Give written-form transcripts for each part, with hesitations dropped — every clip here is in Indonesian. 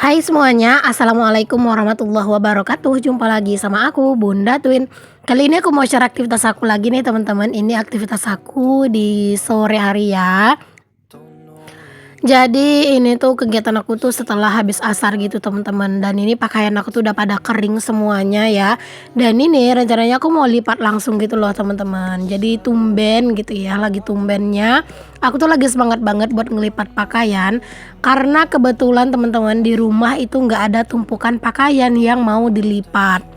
Hai semuanya, Assalamualaikum warahmatullahi wabarakatuh. Jumpa lagi sama aku, Bunda Twin. Kali ini aku mau share aktivitas aku lagi nih teman-teman. Ini aktivitas aku di sore hari ya. Jadi ini tuh kegiatan aku tuh setelah habis asar gitu teman-teman. Dan ini pakaian aku tuh udah pada kering semuanya ya. Dan ini rencananya aku mau lipat langsung gitu loh teman-teman. Jadi tumben gitu ya, lagi tumbennya. Aku tuh lagi semangat banget buat ngelipat pakaian. Karena kebetulan teman-teman di rumah itu nggak ada tumpukan pakaian yang mau dilipat.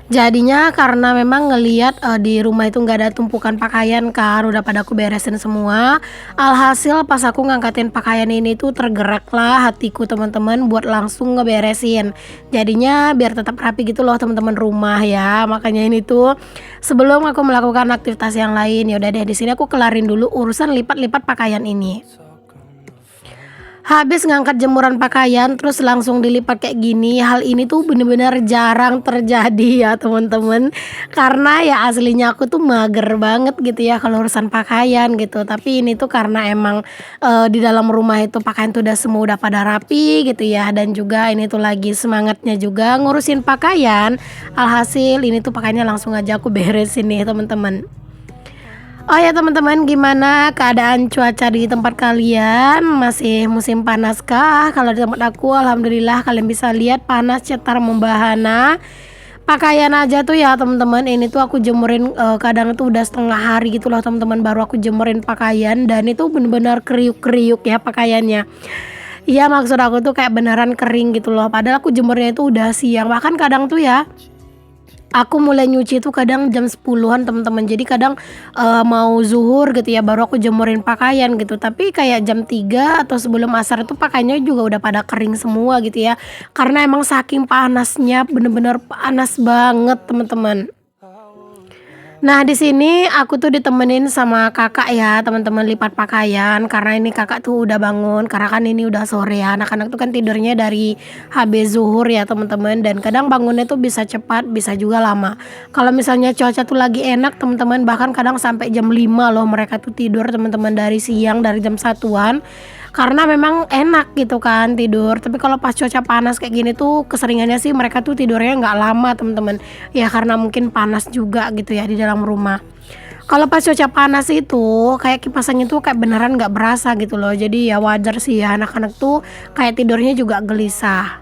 Jadinya karena memang ngelihat, di rumah itu nggak ada tumpukan pakaian kan, udah pada aku beresin semua. Alhasil pas aku ngangkatin pakaian ini tuh tergeraklah hatiku teman-teman buat langsung ngeberesin. Jadinya biar tetap rapi gitu loh teman-teman rumah ya. Makanya ini tuh sebelum aku melakukan aktivitas yang lain, ya udah deh di sini aku kelarin dulu urusan lipat-lipat pakaian ini. Habis ngangkat jemuran pakaian terus langsung dilipat kayak gini, hal ini tuh bener-bener jarang terjadi ya teman-teman. Karena ya aslinya aku tuh mager banget gitu ya kalau urusan pakaian gitu. Tapi ini tuh karena emang, di dalam rumah itu pakaian tuh udah semua udah pada rapi gitu ya, dan juga ini tuh lagi semangatnya juga ngurusin pakaian. Alhasil ini tuh pakaiannya langsung aja aku beresin nih teman-teman. Oh ya teman-teman, gimana keadaan cuaca di tempat kalian? Masih musim panas kah? Kalau di tempat aku alhamdulillah kalian bisa lihat panas cetar membahana. Pakaian aja tuh ya teman-teman, ini tuh aku jemurin, kadang tuh udah setengah hari gitu loh teman-teman baru aku jemurin pakaian, dan itu bener-bener kriuk-kriuk ya pakaiannya. Iya, maksud aku tuh kayak beneran kering gitu loh, padahal aku jemurnya itu udah siang, bahkan kadang tuh ya aku mulai nyuci itu kadang jam 10-an teman-teman. Jadi kadang, mau zuhur gitu ya baru aku jemurin pakaian gitu. Tapi kayak jam 3 atau sebelum asar itu pakaiannya juga udah pada kering semua gitu ya. Karena emang saking panasnya, bener-bener panas banget teman-teman. Nah, di sini aku tuh ditemenin sama kakak ya, teman-teman lipat pakaian karena ini kakak tuh udah bangun karena kan ini udah sore ya. Anak-anak tuh kan tidurnya dari habis zuhur ya, teman-teman, dan kadang bangunnya tuh bisa cepat, bisa juga lama. Kalau misalnya cuaca tuh lagi enak, teman-teman, bahkan kadang sampai jam 5 loh mereka tuh tidur, teman-teman, dari siang dari jam 1-an. Karena memang enak gitu kan tidur, tapi kalau pas cuaca panas kayak gini tuh keseringannya sih mereka tuh tidurnya nggak lama teman-teman. Ya karena mungkin panas juga gitu ya di dalam rumah. Kalau pas cuaca panas itu kayak kipasannya tuh kayak beneran nggak berasa gitu loh. Jadi ya wajar sih ya anak-anak tuh kayak tidurnya juga gelisah.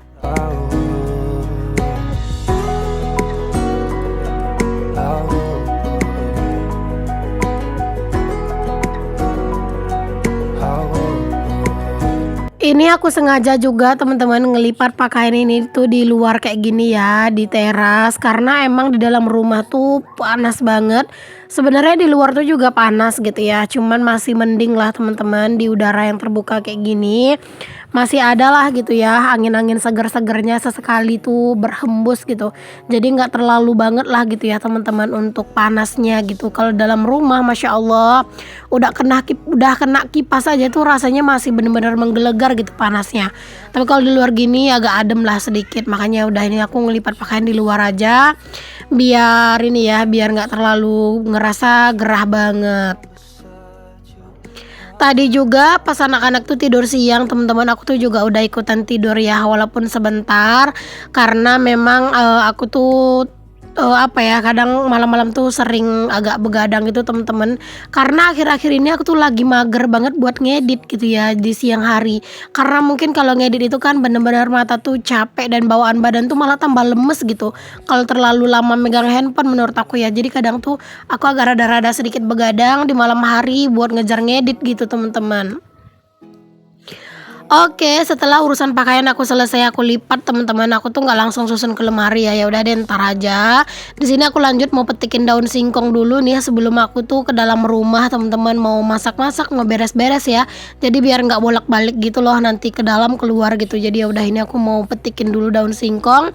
Ini aku sengaja juga teman-teman ngelipat pakaian ini tuh di luar kayak gini ya, di teras, karena emang di dalam rumah tuh panas banget. Sebenarnya di luar tuh juga panas gitu ya, cuman masih mending lah teman-teman di udara yang terbuka kayak gini. Masih ada lah gitu ya angin-angin seger-segernya sesekali tuh berhembus gitu. Jadi nggak terlalu banget lah gitu ya teman-teman untuk panasnya gitu. Kalau dalam rumah Masya Allah udah kena kipas aja tuh rasanya masih bener-bener menggelegar gitu panasnya. Tapi kalau di luar gini agak adem lah sedikit. Makanya udah ini aku ngelipat pakaian di luar aja biar ini ya, biar nggak terlalu ngerasa gerah banget. Tadi juga pas anak-anak tuh tidur siang teman-teman, aku tuh juga udah ikutan tidur ya walaupun sebentar, karena memang, aku tuh, apa ya, kadang malam-malam tuh sering agak begadang gitu teman-teman. Karena akhir-akhir ini aku tuh lagi mager banget buat ngedit gitu ya di siang hari. Karena mungkin kalau ngedit itu kan bener-bener mata tuh capek dan bawaan badan tuh malah tambah lemes gitu kalau terlalu lama megang handphone menurut aku ya. Jadi kadang tuh aku agak rada-rada sedikit begadang di malam hari buat ngejar ngedit gitu teman-teman. Oke, setelah urusan pakaian aku selesai aku lipat teman-teman, aku tuh nggak langsung susun ke lemari ya, ya udah deh entar aja. Di sini aku lanjut mau petikin daun singkong dulu nih sebelum aku tuh ke dalam rumah teman-teman mau masak-masak, mau beres-beres ya. Jadi biar nggak bolak-balik gitu loh nanti ke dalam keluar gitu. Jadi ya udah ini aku mau petikin dulu daun singkong.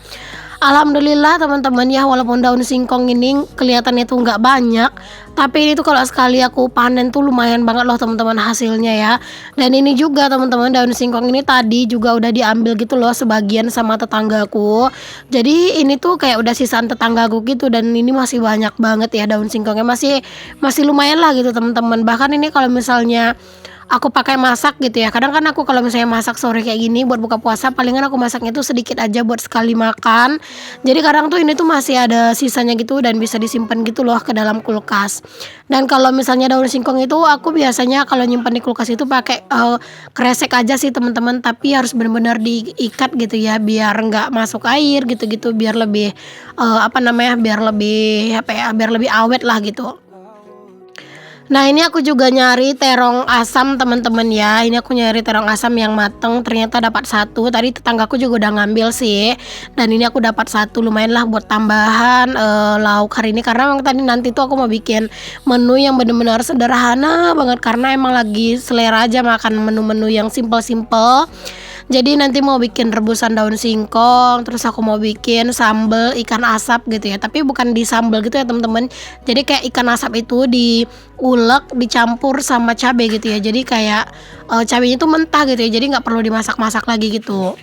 Alhamdulillah teman-teman ya, walaupun daun singkong ini kelihatannya tuh nggak banyak, tapi ini tuh kalau sekali aku panen tuh lumayan banget loh teman-teman hasilnya ya. Dan ini juga teman-teman daun singkong ini tadi juga udah diambil gitu loh sebagian sama tetanggaku. Jadi ini tuh kayak udah sisaan tetanggaku gitu, dan ini masih banyak banget ya daun singkongnya, masih masih lumayan lah gitu teman-teman. Bahkan ini kalau misalnya aku pakai masak gitu ya. Kadang kan aku kalau misalnya masak sore kayak gini buat buka puasa, palingan aku masaknya tuh sedikit aja buat sekali makan. Jadi kadang tuh ini tuh masih ada sisanya gitu dan bisa disimpan gitu loh ke dalam kulkas. Dan kalau misalnya daun singkong itu aku biasanya kalau nyimpan di kulkas itu pakai kresek aja sih teman-teman, tapi harus benar-benar diikat gitu ya biar nggak masuk air gitu-gitu, biar lebih apa namanya, biar lebih apa ya, biar lebih awet lah gitu. Nah, ini aku juga nyari terong asam teman-teman ya. Ini aku nyari terong asam yang mateng, ternyata dapat satu. Tadi tetanggaku juga udah ngambil sih. Dan ini aku dapat satu, lumayan lah buat tambahan lauk hari ini. Karena emang tadi nanti tuh aku mau bikin menu yang bener-bener sederhana banget. Karena emang lagi selera aja makan menu-menu yang simple-simple. Jadi nanti mau bikin rebusan daun singkong, terus aku mau bikin sambal ikan asap gitu ya. Tapi bukan di sambal gitu ya teman-teman. Jadi kayak ikan asap itu diulek, dicampur sama cabai gitu ya. Jadi kayak cabenya itu mentah gitu ya. Jadi nggak perlu dimasak-masak lagi gitu.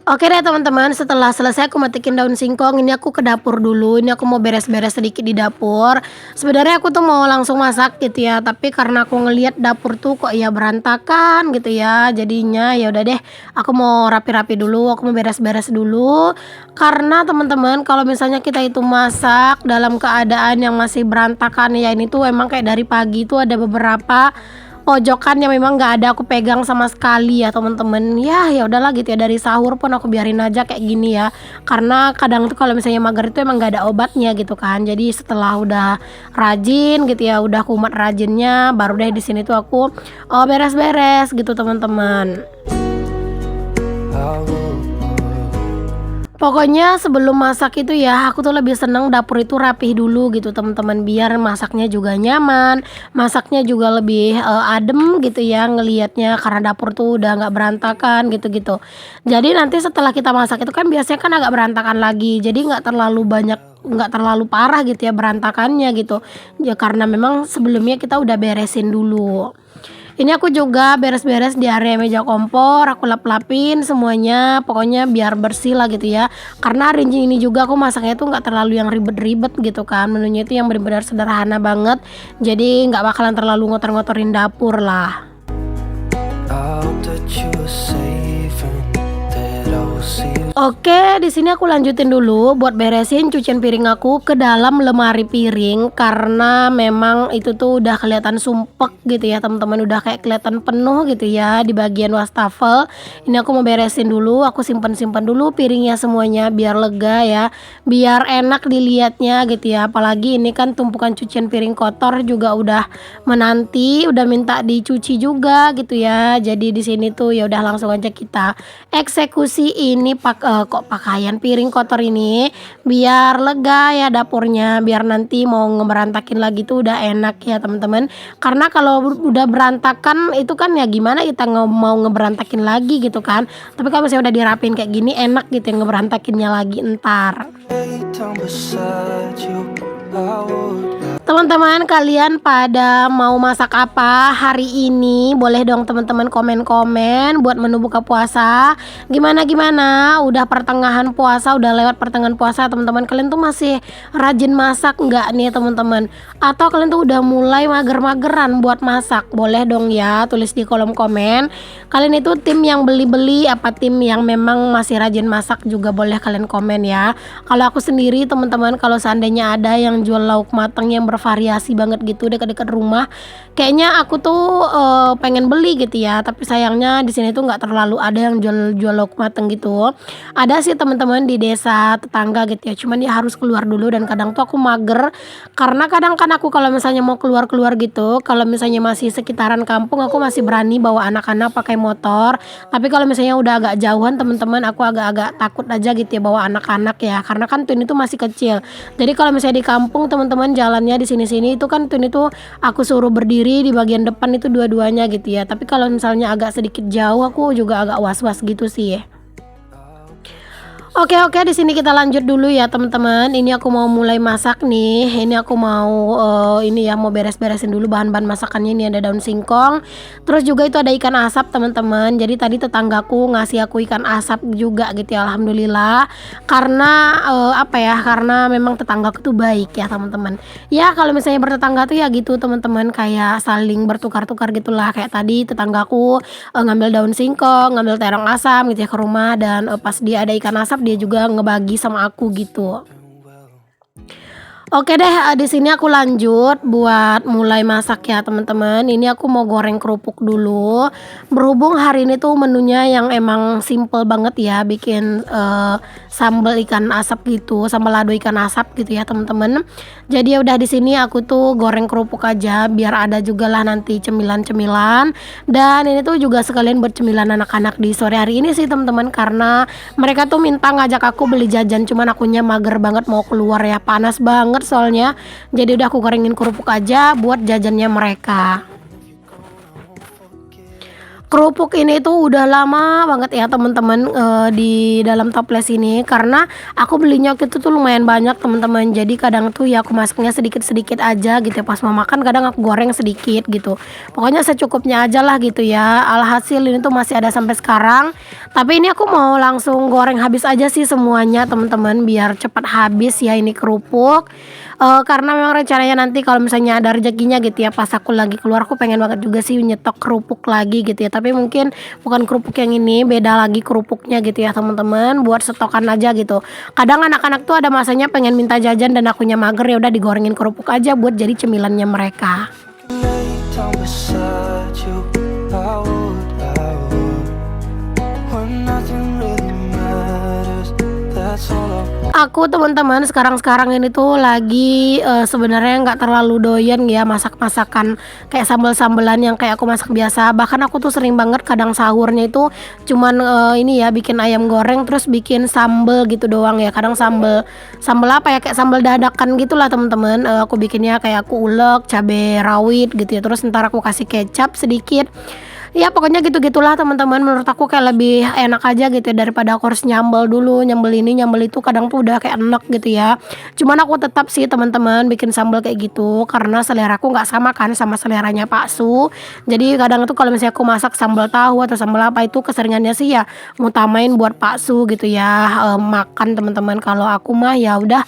Oke deh teman-teman, setelah selesai aku matikin daun singkong, ini aku ke dapur dulu. Ini aku mau beres-beres sedikit di dapur. Sebenarnya aku tuh mau langsung masak gitu ya, tapi karena aku ngelihat dapur tuh kok ya berantakan gitu ya. Jadinya ya udah deh, aku mau rapi-rapi dulu, aku mau beres-beres dulu. Karena teman-teman, kalau misalnya kita itu masak dalam keadaan yang masih berantakan ya, ini tuh emang kayak dari pagi tuh ada beberapa pojokan yang memang nggak ada aku pegang sama sekali ya teman-teman. Ya udahlah gitu ya, dari sahur pun aku biarin aja kayak gini ya. Karena kadang tuh kalau misalnya mager itu emang nggak ada obatnya gitu kan. Jadi setelah udah rajin gitu ya, udah kumat rajinnya, baru deh di sini tuh aku beres-beres gitu teman-teman. Pokoknya sebelum masak itu ya, aku tuh lebih seneng dapur itu rapih dulu gitu teman-teman, biar masaknya juga nyaman, masaknya juga lebih adem gitu ya ngelihatnya, karena dapur tuh udah nggak berantakan gitu-gitu. Jadi nanti setelah kita masak itu kan biasanya kan agak berantakan lagi, jadi nggak terlalu banyak, nggak terlalu parah gitu ya berantakannya gitu. Ya karena memang sebelumnya kita udah beresin dulu. Ini aku juga beres-beres di area meja kompor, aku lap-lapin semuanya, pokoknya biar bersih lah gitu ya. Karena hari ini juga aku masaknya tuh nggak terlalu yang ribet-ribet gitu kan, menunya itu yang benar-benar sederhana banget. Jadi nggak bakalan terlalu ngotor-ngotorin dapur lah. Oke, di sini aku lanjutin dulu buat beresin cucian piring aku ke dalam lemari piring karena memang itu tuh udah kelihatan sumpek gitu ya teman-teman, udah kayak kelihatan penuh gitu ya di bagian wastafel. Ini aku mau beresin dulu, aku simpan-simpan dulu piringnya semuanya biar lega ya, biar enak dilihatnya gitu ya. Apalagi ini kan tumpukan cucian piring kotor juga udah menanti, udah minta dicuci juga gitu ya. Jadi di sini tuh ya udah langsung aja kita eksekusi ini kok pakaian piring kotor ini biar lega ya dapurnya, biar nanti mau ngeberantakin lagi tuh udah enak ya teman-teman. Karena kalau udah berantakan itu kan ya gimana kita mau ngeberantakin lagi gitu kan. Tapi kalau misalnya udah dirapin kayak gini enak gitu ya ngeberantakinnya lagi entar. Teman-teman, kalian pada mau masak apa hari ini? Boleh dong teman-teman komen-komen buat menu buka puasa. Gimana? Udah pertengahan puasa, udah lewat pertengahan puasa teman-teman. Kalian tuh masih rajin masak nggak nih teman-teman? Atau kalian tuh udah mulai mager-mageran buat masak? Boleh dong ya tulis di kolom komen. Kalian itu tim yang beli-beli apa tim yang memang masih rajin masak juga boleh kalian komen ya. Kalau aku sendiri teman-teman, kalau seandainya ada yang jual lauk matang yang bervariasi banget gitu dekat-dekat rumah, kayaknya aku tuh pengen beli gitu ya. Tapi sayangnya di sini tuh nggak terlalu ada yang jual lauk matang gitu. Ada sih teman-teman di desa tetangga gitu ya, cuman dia harus keluar dulu dan kadang tuh aku mager karena kadang kan aku kalau misalnya mau keluar-keluar gitu, kalau misalnya masih sekitaran kampung aku masih berani bawa anak-anak pakai motor. Tapi kalau misalnya udah agak jauhan teman-teman, aku agak-agak takut aja gitu ya bawa anak-anak ya, karena kan Twin itu masih kecil. Jadi kalau misalnya di kampung teman-teman jalannya di sini-sini itu kan Twin itu aku suruh berdiri di bagian depan itu dua-duanya gitu ya. Tapi kalau misalnya agak sedikit jauh aku juga agak was-was gitu sih. Oke, di sini kita lanjut dulu ya teman-teman. Ini aku mau mulai masak nih. Ini aku mau ini ya mau beres-beresin dulu bahan-bahan masakannya. Ini ada daun singkong. Terus juga itu ada ikan asap teman-teman. Jadi tadi tetanggaku ngasih aku ikan asap juga gitu ya. Alhamdulillah. Karena apa ya? Karena memang tetanggaku tuh baik ya teman-teman. Ya kalau misalnya bertetangga tuh ya gitu teman-teman, kayak saling bertukar-tukar gitulah. Kayak tadi tetanggaku ngambil daun singkong, ngambil terong asam gitu ya ke rumah, dan pas dia ada ikan asap dia juga ngebagi sama aku gitu. Oke deh, di sini aku lanjut buat mulai masak ya teman-teman. Ini aku mau goreng kerupuk dulu. Berhubung hari ini tuh menunya yang emang simple banget ya, bikin sambal ikan asap gitu, sambal lado ikan asap gitu ya teman-teman. Jadi ya udah di sini aku tuh goreng kerupuk aja biar ada juga lah nanti cemilan-cemilan. Dan ini tuh juga sekalian buat cemilan anak-anak di sore hari ini sih teman-teman, karena mereka tuh minta ngajak aku beli jajan, cuman akunya mager banget mau keluar ya, panas banget soalnya. Jadi udah aku gorengin kerupuk aja buat jajannya mereka. Kerupuk ini tuh udah lama banget ya teman-teman di dalam toples ini, karena aku belinya waktu itu tuh lumayan banyak teman-teman. Jadi kadang tuh ya aku masaknya sedikit-sedikit aja gitu ya. Pas mau makan kadang aku goreng sedikit gitu. Pokoknya secukupnya aja lah gitu ya. Alhasil ini tuh masih ada sampai sekarang. Tapi ini aku mau langsung goreng habis aja sih semuanya teman-teman, biar cepat habis ya ini kerupuk. Karena memang rencananya nanti kalau misalnya ada rezekinya gitu ya, pas aku lagi keluar aku pengen banget juga sih nyetok kerupuk lagi gitu ya. Tapi mungkin bukan kerupuk yang ini, beda lagi kerupuknya gitu ya teman-teman, buat stokan aja gitu. Kadang anak-anak tuh ada masanya pengen minta jajan dan akunya mager, ya udah digorengin kerupuk aja buat jadi cemilannya mereka. Aku teman-teman sekarang ini tuh lagi sebenarnya nggak terlalu doyan ya masak-masakan kayak sambal-sambelan yang kayak aku masak biasa. Bahkan aku tuh sering banget kadang sahurnya itu cuman ini ya bikin ayam goreng terus bikin sambel gitu doang ya. Kadang sambel sambel apa ya, kayak sambel dadakan gitulah teman-teman. Aku bikinnya kayak aku ulek cabai rawit gitu ya. Terus ntar aku kasih kecap sedikit. Ya pokoknya gitu-gitulah teman-teman, menurut aku kayak lebih enak aja gitu ya daripada aku harus nyambel dulu, nyambel ini nyambel itu, kadang tuh udah kayak enak gitu ya. Cuman aku tetap sih teman-teman bikin sambal kayak gitu karena seleraku nggak sama kan sama seleranya Pak Su. Jadi kadang tuh kalau misalnya aku masak sambal tahu atau sambal apa itu keseringannya sih ya ngutamain buat Pak Su gitu ya makan teman-teman. Kalau aku mah ya udah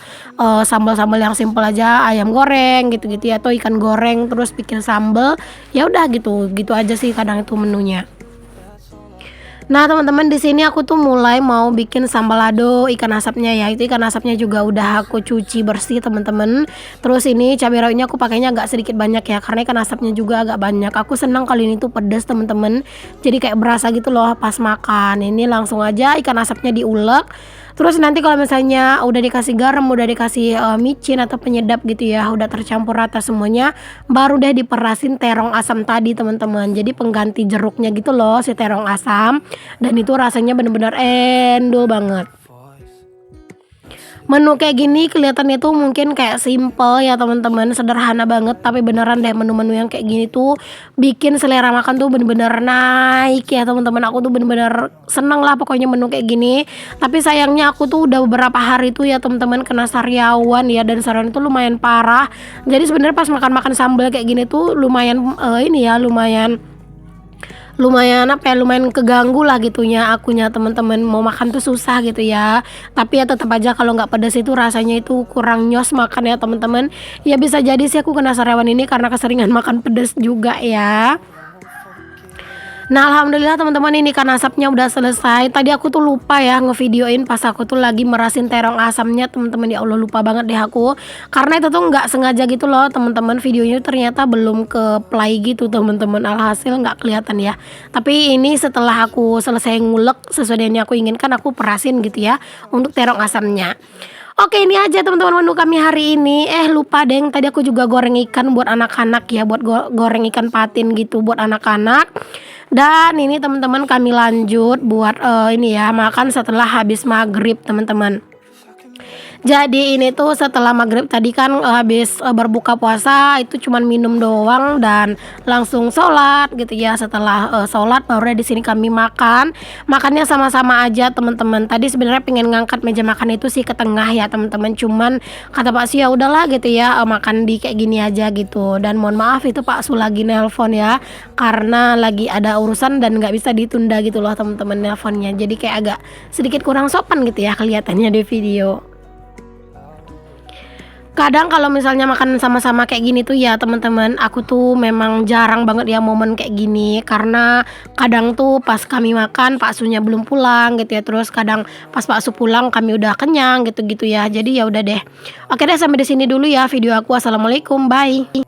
sambal-sambal yang simple aja, ayam goreng gitu-gitu ya, atau ikan goreng terus bikin sambal. Ya udah gitu gitu aja sih kadang itu menunya. Nah teman-teman, di sini aku tuh mulai mau bikin sambal lado ikan asapnya ya. Itu ikan asapnya juga udah aku cuci bersih teman-teman. Terus ini cabai rawitnya aku pakainya agak sedikit banyak ya, karena ikan asapnya juga agak banyak. Aku senang kali ini tuh pedas teman-teman, jadi kayak berasa gitu loh pas makan. Ini langsung aja ikan asapnya diulek. Terus nanti kalau misalnya udah dikasih garam, udah dikasih micin atau penyedap gitu ya, udah tercampur rata semuanya, baru deh diperasin terong asam tadi teman-teman. Jadi pengganti jeruknya gitu loh si terong asam, dan itu rasanya bener-bener endul banget. Menu kayak gini kelihatannya tuh mungkin kayak simple ya teman-teman, sederhana banget, tapi beneran deh menu-menu yang kayak gini tuh bikin selera makan tuh bener-bener naik ya teman-teman. Aku tuh bener-bener seneng lah pokoknya menu kayak gini. Tapi sayangnya aku tuh udah beberapa hari tuh ya teman-teman kena sariawan ya, dan sariawan itu lumayan parah. Jadi sebenarnya pas makan-makan sambal kayak gini tuh lumayan ini ya lumayan apa ya, lumayan keganggu lah gitunya akunya teman-teman, mau makan tuh susah gitu ya. Tapi ya tetap aja kalau nggak pedas itu rasanya itu kurang nyos makan ya teman-teman. Ya bisa jadi sih aku kena sariawan ini karena keseringan makan pedas juga ya. Nah alhamdulillah teman-teman, ini kan asapnya udah selesai. Tadi aku tuh lupa ya ngevideoin pas aku tuh lagi merasin terong asamnya teman-teman. Ya Allah lupa banget deh aku, karena itu tuh nggak sengaja gitu loh teman-teman, videonya ternyata belum ke play gitu teman-teman. Alhasil nggak kelihatan ya. Tapi ini setelah aku selesai ngulek sesuai dengan yang aku inginkan, aku perasin gitu ya untuk terong asamnya. Oke, ini aja teman-teman menu kami hari ini. Lupa deng, tadi aku juga goreng ikan buat anak-anak ya, buat goreng ikan patin gitu buat anak-anak. Dan ini teman-teman kami lanjut buat ini ya makan setelah habis maghrib teman-teman. Jadi ini tuh setelah maghrib tadi kan, habis, berbuka puasa itu cuman minum doang dan langsung sholat gitu ya. Setelah, sholat baru deh di sini kami makan. Makannya sama-sama aja teman-teman. Tadi sebenarnya pengen ngangkat meja makan itu sih ke tengah ya teman-teman, cuman kata Pak Su, "Ya udahlah," gitu ya, makan di kayak gini aja gitu. Dan mohon maaf itu Pak Su lagi nelpon ya, karena lagi ada urusan dan nggak bisa ditunda gitu loh teman-teman nelponnya. Jadi kayak agak sedikit kurang sopan gitu ya kelihatannya di video. Kadang kalau misalnya makan sama-sama kayak gini tuh ya teman-teman, aku tuh memang jarang banget ya momen kayak gini, karena kadang tuh pas kami makan Pak Sunya belum pulang gitu ya, terus kadang pas Pak Su pulang kami udah kenyang gitu-gitu ya. Jadi ya udah deh. Oke deh, sampai di sini dulu ya video aku. Assalamualaikum, bye.